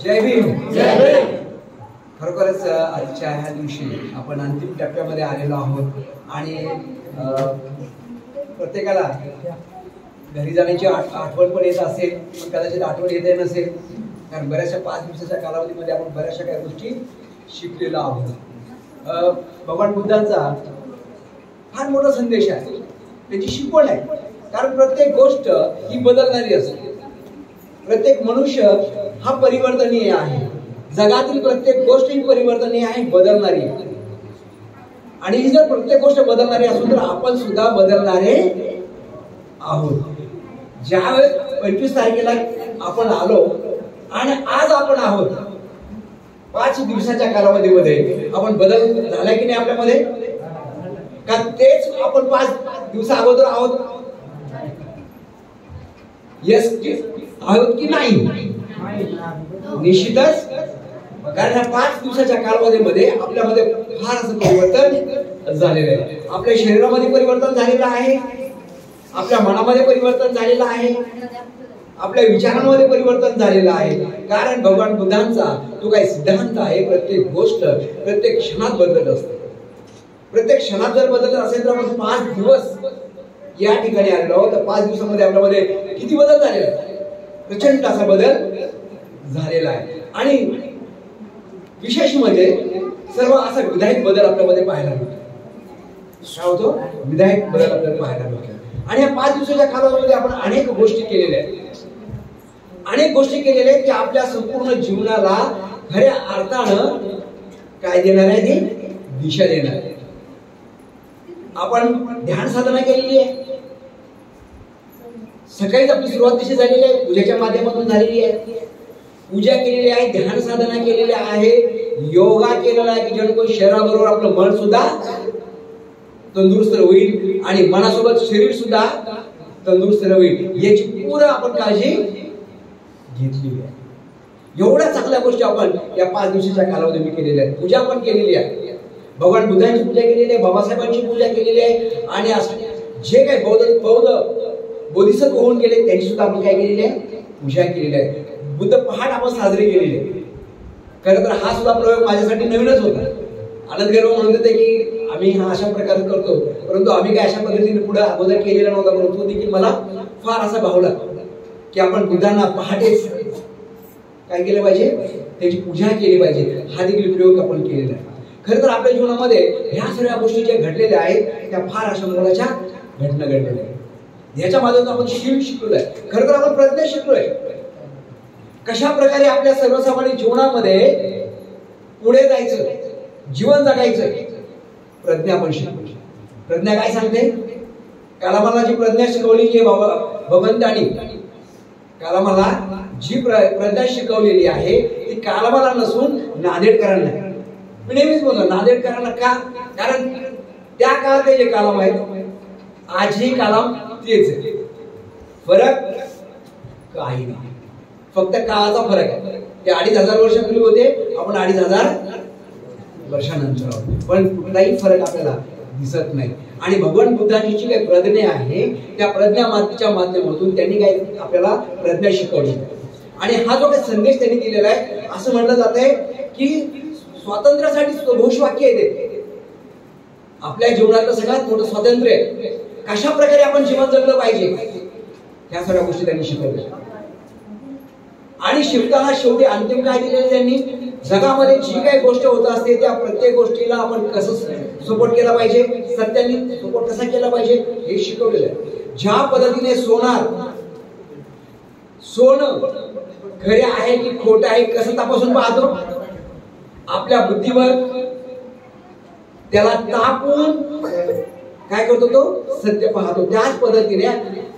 जय भीम. जय भीम. खरोखरच आजच्या ह्या दिवशी आपण अंतिम टप्प्यामध्ये आलेलो आहोत आणि प्रत्येकाला घरी जाण्याची आठवण पण येत असेल, पण कदाचित आठवण येते नसेल, कारण बऱ्याचशा 5 दिवसाच्या कालावधीमध्ये आपण बऱ्याचशा काही गोष्टी शिकलेलो आहोत. भगवान बुद्धांचा फार मोठा संदेश आहे, त्याची शिकवण आहे. कारण प्रत्येक गोष्ट ही बदलणारी असते. प्रत्येक मनुष्य हा परिवर्तनीय आहे. जगातील प्रत्येक गोष्ट ही परिवर्तनीय आहे, बदलणारी आहे. आणि ही जर प्रत्येक गोष्ट बदलणारी असून तर आपण सुद्धा बदलणारे आहोत. ज्यावेळेस 25 तारखेला आपण आलो आणि आज आपण आहोत, 5 दिवसाच्या कालावधीमध्ये आपण बदल झाला की नाही आपल्यामध्ये? का तेच आपण 5 दिवसा अगोदर आहोत? यस आहोत की नाही? निश्चितच. कारण ह्या 5 दिवसाच्या कालावधीमध्ये आपल्यामध्ये फार असं परिवर्तन झालेलं आहे. आपल्या शरीरामध्ये परिवर्तन झालेलं आहे, आपल्या मनामध्ये परिवर्तन झालेलं आहे, आपल्या विचारांमध्ये परिवर्तन झालेलं आहे. कारण भगवान बुद्धांचा तो काही सिद्धांत आहे, प्रत्येक गोष्ट प्रत्येक क्षणात बदलत असते. प्रत्येक क्षणात जर बदलत असेल तर आपण 5 दिवस या ठिकाणी आलेलो आहोत. तर 5 दिवसामध्ये आपल्यामध्ये किती बदल झालेला आहे? प्रचंड असा बदल झालेला आहे. आणि विशेष म्हणजे सर्व असा विधायक बदल आपल्यामध्ये पाहायला मिळतो. काय होतो? विधायक बदल आपल्याला पाहायला मिळतो. आणि या 5 दिवसाच्या कालावधीमध्ये आपण अनेक गोष्टी केलेल्या आहेत. अनेक गोष्टी केलेल्या आहेत की आपल्या संपूर्ण जीवनाला खऱ्या अर्थानं काय देणार आहे? ती दिशा देणार आहे. आपण ध्यान साधना केलेली आहे. सकाळीच आपली सुरुवात कशी झालेली आहे? पूजेच्या माध्यमातून झालेली आहे. पूजा केलेली आहे, ध्यान साधना केलेली आहे, योगा केलेला आहे की जेणेकरून शरीराबरोबर आपलं मन सुद्धा तंदुरुस्त होईल आणि मनासोबत शरीर सुद्धा तंदुरुस्त होईल, याची पूर्ण आपण काळजी घेतली आहे. एवढ्या चांगल्या गोष्टी आपण या 5 दिवसाच्या कालावधीमध्ये केलेल्या आहेत. पूजा पण केलेली आहे. भगवान बुद्धांची पूजा केलेली आहे, बाबासाहेबांची पूजा केलेली आहे आणि जे काही बौद्ध बोधिसत्व होऊन गेले त्यांची सुद्धा आपण काय केलेली आहे? पूजा केलेली आहे. बुद्ध पहाट आपण साजरी केलेली आहे. खरं तर हा सुद्धा प्रयोग माझ्यासाठी नवीनच होता. आनंद गर्व म्हणत होते की आम्ही हा अशा प्रकारे करतो, परंतु आम्ही काय अशा पद्धतीने पुढे अगोदर केलेला नव्हता. परंतु देखील मला फार असा भावला की आपण बुद्धांना पहाटेच काय केलं पाहिजे? त्याची पूजा केली पाहिजे. हा देखील प्रयोग आपण केलेला आहे. खरं तर आपल्या जीवनामध्ये ह्या सगळ्या गोष्टी ज्या घडलेल्या आहेत त्या फार अशा मोलाच्या घटना घडलेल्या आहेत. ह्याच्या माध्यमातून आपण शिकलोय. खरं तर आपण प्रज्ञा शिकलोय कशा प्रकारे आपल्या सर्वसामान्य जीवनामध्ये पुढे जायचं, जीवन जगायचं. प्रज्ञा आपण शिकलो. प्रज्ञा काय सांगते? कालामाला जी प्रज्ञा शिकवली की भगवंतानी कालामाला जी प्रज्ञा शिकवलेली आहे ती कालामाला नसून नांदेडकरांना. मी नेहमीच बोलतो नांदेडकरांना. का? कारण त्या काळात जे कालाम आहेत आजही कालाम तेच आहे. फरक काही नाही, फक्त काळाचा फरक आहे. ते 2500 वर्षापूर्वी होते, आपण 2500 वर्षानंतर आहोत, पण कुठलाही फरक आपल्याला दिसत नाही. आणि भगवान बुद्धांची जी काही प्रज्ञा आहे त्या प्रज्ञाच्या माध्यमातून त्यांनी काय आपल्याला प्रज्ञा शिकवली. आणि हा जो काही संदेश त्यांनी दिलेला आहे, असं म्हटलं जात आहे की स्वातंत्र्यासाठी घोषवाक्य आहे ते. आपल्या जीवनातलं सगळ्यात मोठं स्वातंत्र्य आहे. कशा प्रकारे आपण जीवन जगलं पाहिजे ह्या सगळ्या गोष्टी त्यांनी शिकवल्या. आणि शिकताना शेवटी अंतिम काय दिलेलं त्यांनी? जगामध्ये जी काही गोष्ट होत असते त्या प्रत्येक गोष्टीला आपण कसं सपोर्ट केला पाहिजे, सत्याने सपोर्ट कसा केला पाहिजे हे शिकवलेलं आहे. ज्या पद्धतीने सोनं खरे आहे की खोटं आहे कसं तपासून पाहतो? आपल्या बुद्धीवर त्याला तापून काय करतो? तो सत्य पाहतो. त्याच पद्धतीने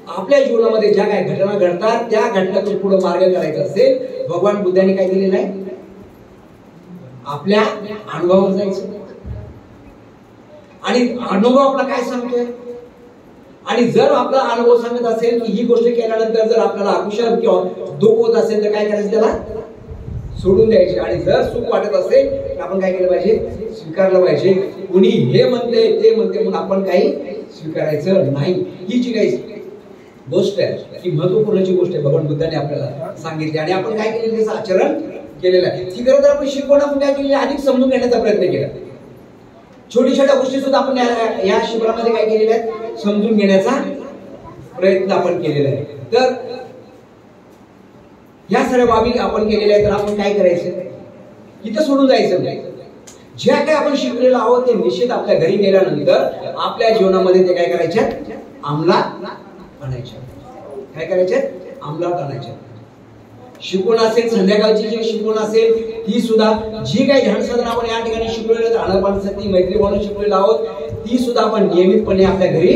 आपल्या जीवनामध्ये ज्या काही घटना घडतात त्या घटनातून पुढे मार्ग करायचा असेल, भगवान बुद्धांनी काय दिलेलं आहे? आपल्या अनुभवावर जायचं. आणि अनुभव आपला काय सांगतोय? आणि जर आपला अनुभव सांगत असेल की ही गोष्ट केल्यानंतर जर आपल्याला अकुशल किंवा दुःख होत असेल तर काय करायचं? त्याला सोडून द्यायचे. आणि जर सुख वाटत असेल तर आपण काय केलं पाहिजे? स्वीकारलं पाहिजे. कुणी हे म्हणते ते म्हणते म्हणून आपण काही स्वीकारायचं नाही. ही जी काही गोष्ट आहे ही महत्वपूर्णची गोष्ट आहे भगवान बुद्धाने आपल्याला सांगितली आणि आपण काय केलं? त्याचं आचरण केलेलं आहे. ती खरं तर आपण शिकवणं आपण काय केलेलं अधिक समजून घेण्याचा प्रयत्न केला. छोटी छोट्या गोष्टी सुद्धा आपण या शिबिरामध्ये काय केलेल्या आहेत, समजून घेण्याचा प्रयत्न आपण केलेला आहे. तर या सर्व बाबी आपण केलेल्या आहेत. तर आपण काय करायचं, इथं सोडून जायचं नाही. ज्या काय आपण शिकलेलो आहोत ते निश्चित आपल्या घरी गेल्यानंतर आपल्या जीवनामध्ये ते काय करायचे, अंमलात आणायचे. काय करायचे, अंमलात आणायचे. शिकवण असेल, संध्याकाळची जी शिकवण असेल ती सुद्धा, जी काही ध्यान साधना आपण या ठिकाणी शिकवलेलं, आनंदपानसाठी मैत्री म्हणून शिकलेलो आहोत, ती सुद्धा आपण नियमितपणे आपल्या घरी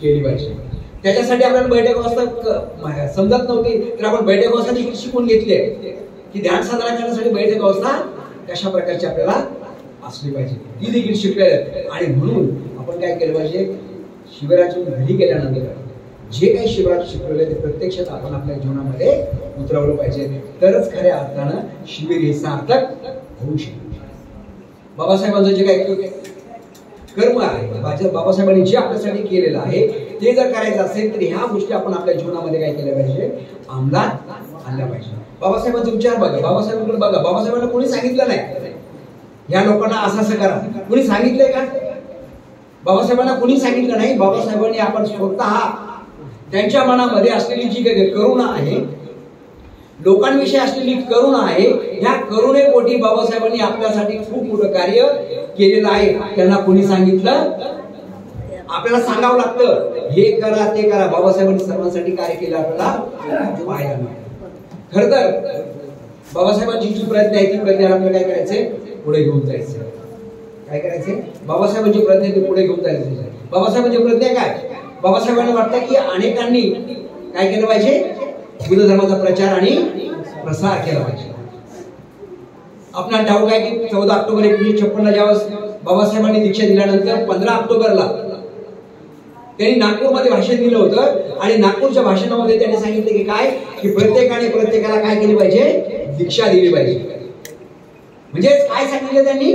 केली पाहिजे. त्याच्यासाठी आपल्याला बैठक अवस्था समजत नव्हती, तर आपण बैठक अवस्था देखील शिकून घेतली आहे की ध्यान साधना करण्यासाठी बैठक अवस्था कशा प्रकारची आपल्याला असली पाहिजे, ती देखील शिकलेली आहे. आणि म्हणून आपण काय केलं पाहिजे, शिबिराच्या घरी गेल्यानंतर जे काही शिबिरात शिकवले ते प्रत्यक्षात आपण आपल्या जीवनामध्ये उतरवलं पाहिजे. तरच खऱ्या अर्थानं शिबिर हे सार्थक होऊ शकते. बाबासाहेबांचं जे काही कर्म आहे, बाबासाहेबांनी जे आपल्यासाठी केलेलं आहे ते जर करायचं असेल तर ह्या गोष्टी आपण आपल्या जीवनामध्ये काय केल्या पाहिजे, अंमलात आणल्या पाहिजे. बाबासाहेबांचे विचार बघा, बाबासाहेबांकडे बघा. बाबासाहेबांना कोणी सांगितलं नाही या लोकांना असं असं करा, कोणी सांगितलंय का? बाबासाहेबांना कोणी सांगितलं नाही. बाबासाहेबांनी आपण स्वतः त्यांच्या मनामध्ये असलेली जी काही करुणा आहे, लोकांविषयी असलेली करुणा आहे, ह्या करुणेपोटी बाबासाहेबांनी आपल्यासाठी खूप मोठं कार्य केलेलं आहे. त्यांना कोणी सांगितलं, आपल्याला सांगावं लागतं हे करा ते करा. बाबासाहेबांनी सर्वांसाठी कार्य केलं आपल्याला पाहायला मिळालं. खर तर बाबासाहेबांची जी प्रयत्न आहे ती प्रयत्न आपल्याला काय करायचंय, पुढे घेऊन जायचं. काय करायचंय, बाबासाहेबांची प्रयत्न आहे ती पुढे घेऊन जायचं. बाबासाहेबांची प्रयत्न काय, बाबासाहेबांना वाटतं की अनेकांनी काय केलं पाहिजे, बुद्ध धर्माचा प्रचार आणि प्रसार केला पाहिजे. आपल्याला ठाऊक आहे की 14 ऑक्टोबर 1956 जेव्हा बाबासाहेबांनी दीक्षा दिल्यानंतर 15 ऑक्टोबरला त्यांनी नागपूरमध्ये भाषण दिलं होतं. आणि नागपूरच्या भाषणामध्ये त्यांनी सांगितलं की काय, की प्रत्येकाला काय केली पाहिजे, दीक्षा दिली पाहिजे. म्हणजे काय सांगितलं त्यांनी,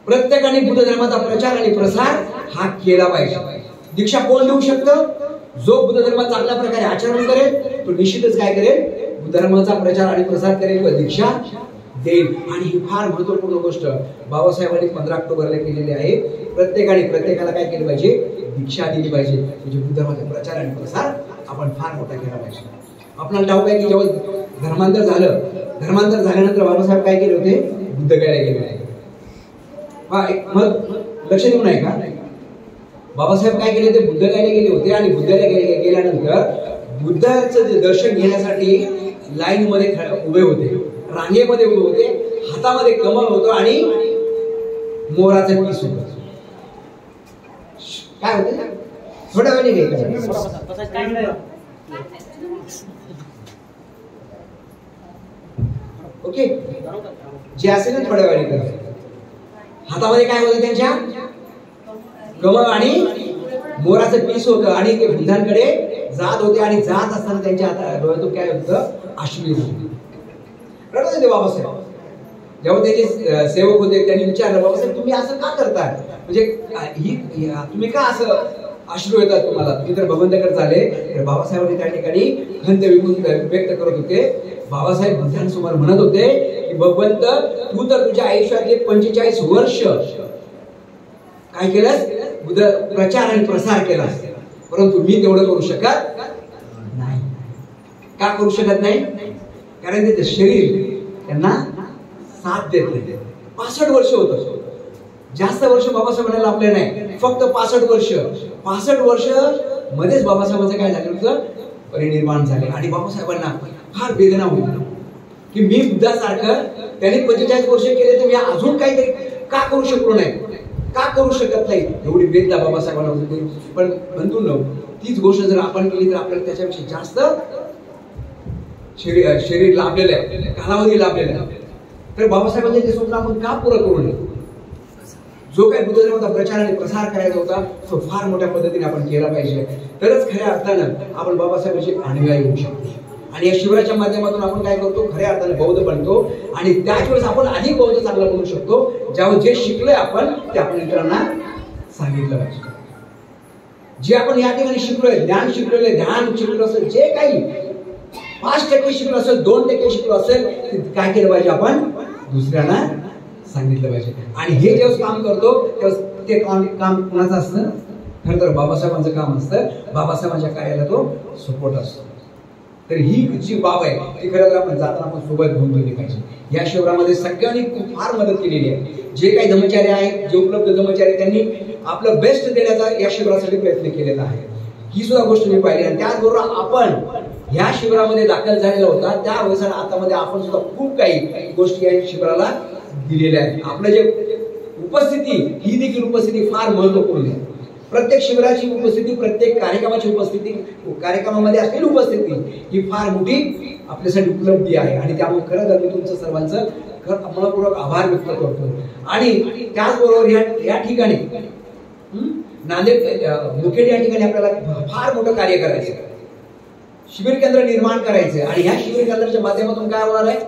प्रत्येकाने बुद्ध धर्माचा प्रचार आणि प्रसार हा केला पाहिजे. दीक्षा कोण देऊ शकतं, जो बुद्ध धर्माचा चांगल्या प्रकारे आचरण करेल तो निश्चितच काय करेल, बुद्ध धर्माचा प्रचार आणि प्रसार करेल व दीक्षा देईल. आणि ही फार महत्वपूर्ण गोष्ट बाबासाहेबांनी 15 ऑक्टोबरला केलेली आहे. प्रत्येकाला काय केलं पाहिजे, दीक्षा दिली पाहिजे. म्हणजे बुद्ध धर्माचा प्रचार आणि प्रसार आपण फार मोठा केला पाहिजे. आपल्याला ठाऊक आहे की जेव्हा धर्मांतर झाल्यानंतर बाबासाहेब काय केले होते, बुद्धगयाला गेले होते. मग लक्ष देऊ नये का, बाबासाहेब काय केले, ते बुद्धगयाला गेले होते. आणि बुद्धगयाला गेल्यानंतर बुद्धाचं दर्शन घेण्यासाठी लाईन मध्ये उभे होते, रांगेमध्ये उभे होते. हातामध्ये कमळ होतं आणि मोराचं पीस होतं. काय होतं, थोड्या वेळाने घ्यायचं. ओके, जे असेल ना थोड्या वेळाने करायचं. हातामध्ये काय होतं, त्यांच्या कमळ आणि मोराचं पीस होतं. आणि ते बुद्धांकडे जात होते. आणि जात असताना त्यांच्या डोळ्यातून काय होतं, अश्रू होते. रडत होते बाबासाहेब. जेव्हा त्याचे सेवक होते त्यांनी विचारलं, बाबासाहेब तुम्ही असं का करताय, म्हणजे तुम्ही का असं अश्रू येतात तुम्हाला, तुम्ही तर भगवंताकडे झाले. तर बाबासाहेबांनी त्या ठिकाणी खंत व्यक्त करत होते. बाबासाहेब बुद्धांसमोर म्हणत होते की भगवंत, तू तर तुझ्या आयुष्यातले 45 वर्ष काय केलंस, बुद्ध प्रचार आणि प्रसार केला, परंतु मी तेवढं करू शकत नाही. का करू शकत नाही, कारण ते शरीर त्यांना साथ देत नाही. 65 वर्ष होतं, जास्त वर्ष बाबासाहेबांना लाभले नाही, फक्त 65 वर्ष मध्येच बाबासाहेबांचं काय झालं होतं, परिनिर्वाण झाले. आणि बाबासाहेबांना फार वेदना होती की मी बुद्धासारखं त्यांनी 45 वर्ष केले, तर मी अजून काहीतरी का करू शकलो नाही, का करू शकत नाही, एवढी वेदना बाबासाहेबांना होती. पण म्हणतो तीच गोष्ट जर आपण केली तर आपल्याला त्याच्यापेक्षा जास्त शरीर लाभलेलं आहे, कालावधी लाभलेला आहे. तर बाबासाहेबांचे ते स्वप्न आपण का पुरं करू नये. जो काही बुद्ध धर्माचा प्रचार आणि प्रसार करायचा होता तो फार मोठ्या पद्धतीने आपण केला पाहिजे. तरच खऱ्या अर्थानं आपण बाबासाहेबांचे अनुयायी होऊ शकतो. आणि या शिबिराच्या माध्यमातून आपण काय करतो, खऱ्या अर्थाने बौद्ध बनतो. आणि त्याच वेळेस आपण अधिक बौद्ध चांगला बनू शकतो. ज्यावेळी जे शिकलोय आपण ते आपण इतरांना सांगितलं पाहिजे. जे आपण या ठिकाणी शिकलोय, ध्यान शिकलेलं, ध्यान शिकलो असेल, जे काही 5% शिकलो असेल, 2% शिकलो असेल, काय केलं पाहिजे आपण? दुसऱ्यांना सांगितलं पाहिजे. आणि हे जेव्हा काम करतो तेव्हा ते काम कोणाचं असतं? खरं तर बाबासाहेबांचं काम असतं. बाबासाहेबांच्या कार्याला तो सपोर्ट असतो. तर ही जी बाब आहे ती खरं तर आपण जाताना आपण सोबत घेऊन गेली पाहिजे. या शिबिरामध्ये सगळ्यांनी फार मदत केलेली आहे. जे काही धर्मचारी आहेत, जे उपलब्ध धर्मचारी, त्यांनी आपलं बेस्ट देण्याचा या शिबिरासाठी प्रयत्न केलेला आहे. ही सुद्धा गोष्ट मी पाहिली. आणि त्याचबरोबर आपण ह्या शिबिरामध्ये दाखल झालेला होता त्यावेळेस आतामध्ये आपण सुद्धा खूप काही गोष्टी या शिबिराला दिलेल्या आहेत. आपलं जे उपस्थिती, ही देखील उपस्थिती फार महत्वपूर्ण आहे. प्रत्येक शिबिराची उपस्थिती, प्रत्येक कार्यक्रमाची उपस्थिती, कार्यक्रमामध्ये असलेली उपस्थिती ही फार मोठी आपल्यासाठी उपलब्धी आहे. आणि त्यामुळे खरं तर मी तुमचं सर्वांचं मनपूर्वक आभार व्यक्त करतो. आणि त्याचबरोबर या ठिकाणी नांदेड मुखेड या ठिकाणी आपल्याला फार मोठं कार्य करायचं, शिबिर केंद्र निर्माण करायचं. आणि ह्या शिबिर केंद्राच्या माध्यमातून काय होणार आहे?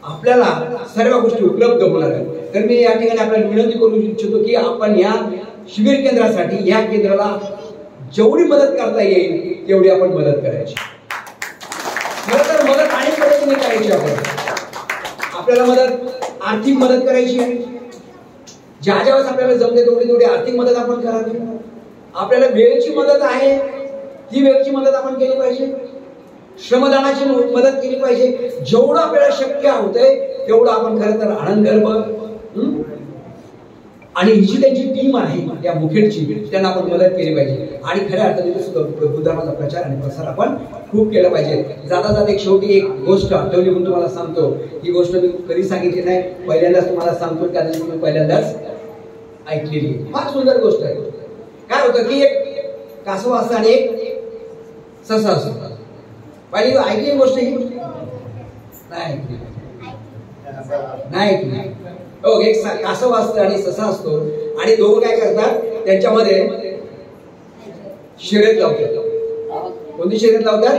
आपल्याला सर्व गोष्टी उपलब्ध होणार आहेत. तर मी या ठिकाणी आपल्याला विनंती करू इच्छितो की आपण या शिबिर केंद्रासाठी, या केंद्राला जेवढी मदत करता येईल तेवढी आपण मदत करायची. खरं तर मदत अनेक पद्धतीने करायची. आपल्याला मदत, आर्थिक मदत करायची आहे. ज्या ज्यावेळेस आपल्याला जमते तेवढी आर्थिक मदत आपण करावी. आपल्याला वेळेची मदत आहे, ती वेळेची मदत आपण केली पाहिजे. श्रमदानाची मदत केली पाहिजे. जेवढं आपल्याला शक्य होतंय तेवढं आपण खरं तर आनंद गर्भ आणि ही जी त्यांची टीम आहे त्या मुखेडची, त्यांना आपण मदत केली पाहिजे. आणि खऱ्या अर्थाने सुद्धा बुद्धधर्माचा प्रचार आणि प्रसार आपण खूप केला पाहिजे. जाता जाता एक शेवटी एक गोष्ट आठवली म्हणून तुम्हाला सांगतो. ही गोष्ट मी कधी सांगितली नाही, पहिल्यांदाच तुम्हाला सांगतो, कारण तुम्ही पहिल्यांदाच ऐकलेली. फार सुंदर गोष्ट आहे. काय होतं की एक कासव असतं आणि एक ससा असतो. पहिली ऐकली गोष्ट ही? नाही ऐकली. नाही ऐकली. एक कासव असतं आणि ससा असतो आणि दोघं काय करतात? त्यांच्यामध्ये शर्यत लावतात. कोणती शर्यत लावतात?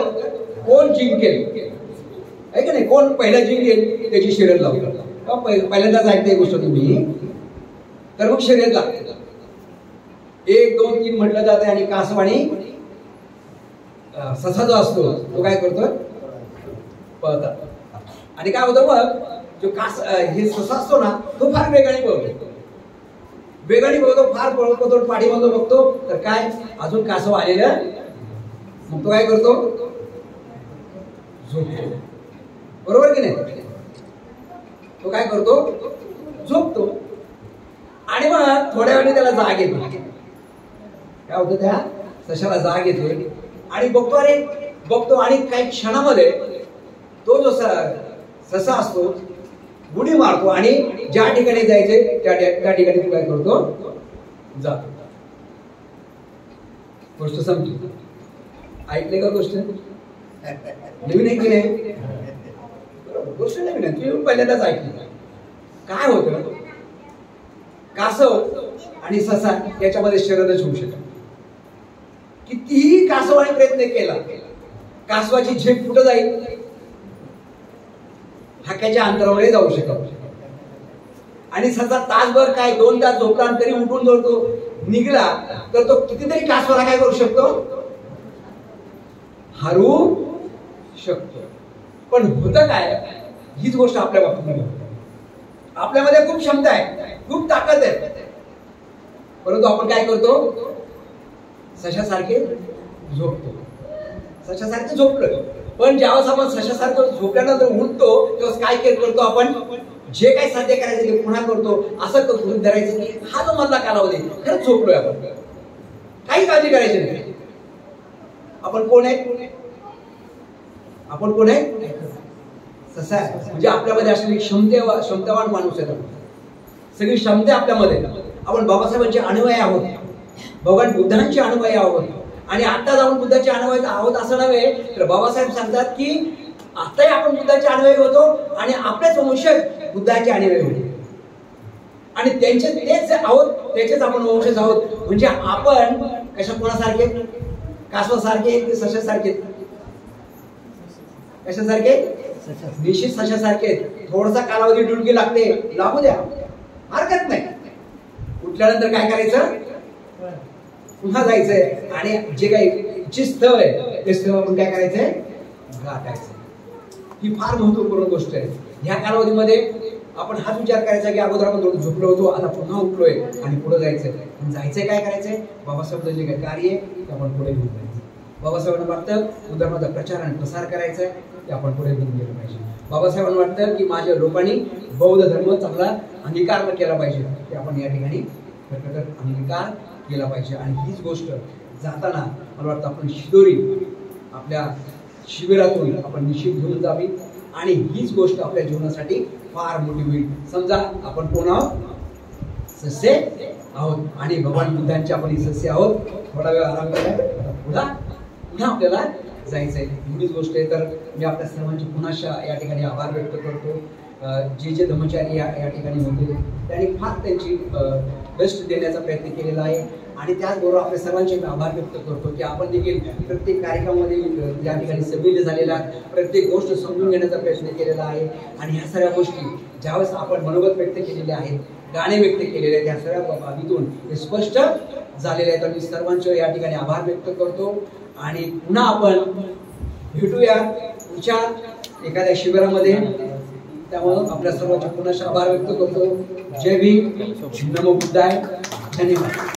कोण जिंकेल, आहे का नाही? कोण पहिला जिंकेल त्याची शर्यत लावतात. पहिल्यांदाच ऐकते गोष्ट तुम्ही. तर मग शर्यत लागते. 1, 2, 3 म्हटलं जाते. आणि कासव आणि ससा जो असतो तो काय करतो? पळतात. आणि काय होतं मग? जो हे ससा असतो ना, तो फार वेगाने पळतो. वेगाने पळतो, फार पळतो. तो पाठीमागं बघतो तर काय अजून कासव आलेलं. मग तो काय करतो? झोपतो. बरोबर की नाही? तो काय करतो? झोपतो. आणि मग थोड्या वेळाने त्याला जाग येतो. काय होतं? त्या सशाला जाग येते आणि बघतो, अरे बघतो. आणि काही क्षणामध्ये तो जो ससा असतो उडी मारतो आणि ज्या ठिकाणी जायचे त्या ठिकाणी तू काय करतो? जातो. गोष्ट समजू? ऐकले का गोष्ट? नवीन आहे की नाही? गोष्ट नवीन आहे, तुम्ही पहिल्यांदाच ऐकली. काय होतं? कासव आणि ससा याच्यामध्ये शर्यतच होऊ शकत. कितीही कासवाने प्रयत्न केला, कासवाची झेप कुठं जाईल? हाक्याच्या अंतरावर जाऊ शकत. आणि ससा तासभर काय 2 तास झोपला आणि तरी उठून जर तो निघाला तर तो कितीतरी कासवाला काय करू शकतो? हरू शकतो. पण होतं काय? हीच गोष्ट आपल्या बाबतीत आपल्यामध्ये खूप क्षमता आहे, खूप ताकद आहे, परंतु आपण काय करतो? सशासारखे झोपतो. सशासारखे झोपलो. पण ज्यावेळेस आपण सशासारखं झोपल्यानंतर उठतो तेव्हा काय करतो? आपण जे काही साध्य करायचं ते पुन्हा करतो. असं गृहीत धरायचं की हा जो मधला कालावधी खरंच झोपलोय आपण, काही काळजी करायची नाही. आपण कोण आहे? आपण कोण आहे? ससा आहे. म्हणजे आपल्यामध्ये असलेली क्षमतावान माणूस आहे. सगळी क्षमता आपल्यामध्ये. आपण बाबासाहेबांचे अनुयायी आहोत, भगवान बुद्धांचे अनुयायी आहोत. आणि आता जाऊन बुद्धाचे अनुयायी आहोत असं नव्हे, तर बाबासाहेब सांगतात की आताही आपण बुद्धाचे अनुयायी होतो आणि आपलेच वंशज बुद्धाचे अनुयायी होते. आणि त्यांचे तेच आहोत, त्याचेच आपण वंशज आहोत. म्हणजे आपण कशा कोणासारखे? कासवासारखे, सशासारखे? कशासारखे? निश्चित सशासारखे. थोडासा कालावधी डुलकी लागते, लागू द्या, हरकत नाही. उठल्यानंतर काय करायचं? पुन्हा जायचंय आणि जे काही इच्छित स्थळ आहे ते स्थळ आपण काय करायचंय? गाठायचं. ही फार महत्वपूर्ण गोष्ट आहे. ह्या कालावधीमध्ये आपण हाच विचार करायचा की अगोदर आपण थोडं झोपलो होतो, आता पुन्हा उठलोय आणि पुढे जायचंय. जायचंय काय करायचंय? बाबासाहेबांचं जे काही कार्य आहे ते आपण पुढे घेऊन जायचं. बाबासाहेबांना वाटतं धर्माचा प्रचार आणि प्रसार करायचा आहे, ते आपण पुढे घेऊन गेलं पाहिजे. बाबासाहेबांना वाटतं की माझ्या लोकांनी बौद्ध धर्म चांगला अंगीकार केला पाहिजे, ते आपण या ठिकाणी अंगीकार केला पाहिजे. आणि हीच गोष्ट जाताना मला वाटतं आपण शिदोरी आपल्या शिबिरातून आपण निश्चित घेऊन जावी आणि हीच गोष्ट आपल्या जीवनासाठी फार मोठी होईल. समजा आपण कोण आहोत? सस्ये आहोत आणि भगवान बुद्धांचे आपण सस्ये आहोत. थोडा वेळ आराम करूया, पुन्हा आपल्याला जायचंय. हीच गोष्ट आहे. तर मी आपल्या सर्वांचे पुन्हा या ठिकाणी आभार व्यक्त करतो. जे धर्मचारी या ठिकाणी होते त्यांनी फार त्यांची बेस्ट देण्याचा प्रयत्न केलेला आहे आणि त्याचबरोबर आपल्या सर्वांचे मी आभार व्यक्त करतो की आपण देखील प्रत्येक कार्यक्रमामध्ये या ठिकाणी संमिलित झालेला प्रत्येक गोष्ट समजून घेण्याचा प्रयत्न केलेला आहे. आणि ह्या सगळ्या गोष्टी ज्यावेळेस आपण मनोगत व्यक्त केलेले आहेत, गाणे व्यक्त केलेले आहेत, त्या सगळ्या बाबीतून हे स्पष्ट झालेले आहेत. मी सर्वांचे या ठिकाणी आभार व्यक्त करतो आणि पुन्हा आपण भेटूया पुढच्या एखाद्या शिबिरामध्ये. त्यामुळे आपल्या सर्वांचे पुन्हा आभार व्यक्त करतो. जय भीम, नमो बुद्धाय, धन्यवाद.